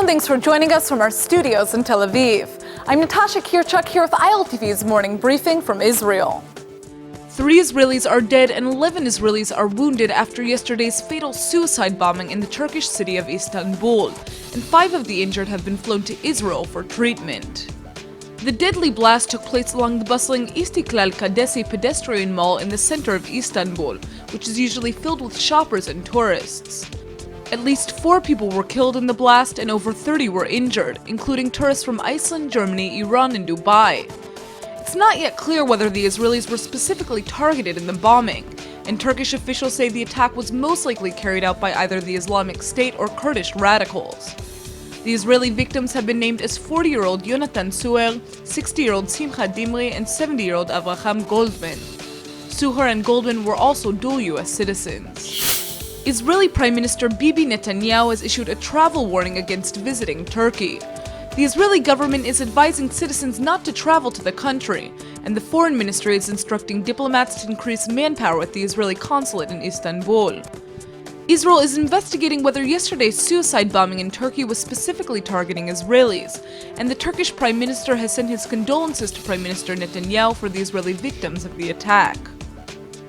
and thanks for joining us from our studios in Tel Aviv. I'm Natasha Kirchuk here with ILTV's morning briefing from Israel. 3 Israelis are dead and 11 Israelis are wounded after yesterday's fatal suicide bombing in the Turkish city of Istanbul, and 5 of the injured have been flown to Israel for treatment. The deadly blast took place along the bustling Istiklal Caddesi pedestrian mall in the center of Istanbul, which is usually filled with shoppers and tourists. At least 4 people were killed in the blast and over 30 were injured, including tourists from Iceland, Germany, Iran, and Dubai. It's not yet clear whether the Israelis were specifically targeted in the bombing, and Turkish officials say the attack was most likely carried out by either the Islamic State or Kurdish radicals. The Israeli victims have been named as 40-year-old Yonatan Suher, 60-year-old Simcha Dimri, and 70-year-old Avraham Goldman. Suher and Goldman were also dual U.S. citizens. Israeli Prime Minister Bibi Netanyahu has issued a travel warning against visiting Turkey. The Israeli government is advising citizens not to travel to the country, and the Foreign Ministry is instructing diplomats to increase manpower at the Israeli consulate in Istanbul. Israel is investigating whether yesterday's suicide bombing in Turkey was specifically targeting Israelis, and the Turkish Prime Minister has sent his condolences to Prime Minister Netanyahu for the Israeli victims of the attack.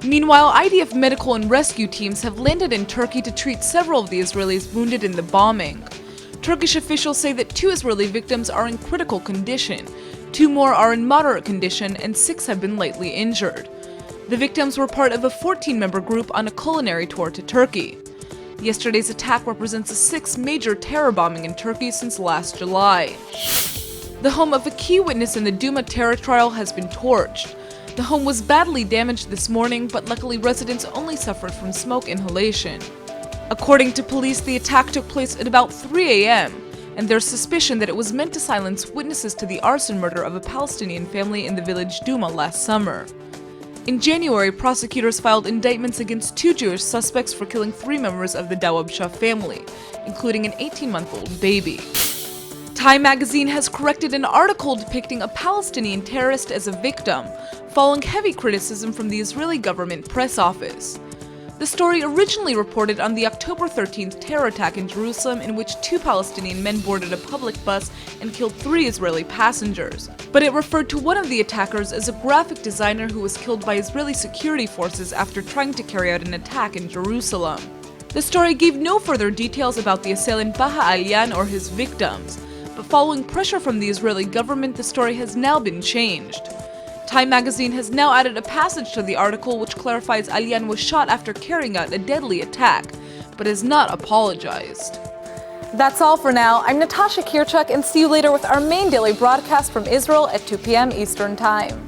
Meanwhile, IDF medical and rescue teams have landed in Turkey to treat several of the Israelis wounded in the bombing. Turkish officials say that 2 Israeli victims are in critical condition, 2 more are in moderate condition, and 6 have been lightly injured. The victims were part of a 14-member group on a culinary tour to Turkey. Yesterday's attack represents the 6th major terror bombing in Turkey since last July. The home of a key witness in the Duma terror trial has been torched. The home was badly damaged this morning, but luckily residents only suffered from smoke inhalation. According to police, the attack took place at about 3 a.m., and there's suspicion that it was meant to silence witnesses to the arson murder of a Palestinian family in the village Duma last summer. In January, prosecutors filed indictments against 2 Jewish suspects for killing 3 members of the Dawabshah family, including an 18-month-old baby. Time magazine has corrected an article depicting a Palestinian terrorist as a victim, following heavy criticism from the Israeli government press office. The story originally reported on the October 13th terror attack in Jerusalem, in which 2 Palestinian men boarded a public bus and killed 3 Israeli passengers, but it referred to one of the attackers as a graphic designer who was killed by Israeli security forces after trying to carry out an attack in Jerusalem. The story gave no further details about the assailant Baha Alyan or his victims, but following pressure from the Israeli government, the story has now been changed. Time magazine has now added a passage to the article which clarifies Alyan was shot after carrying out a deadly attack, but has not apologized. That's all for now. I'm Natasha Kirchuk, and see you later with our main daily broadcast from Israel at 2 p.m. Eastern Time.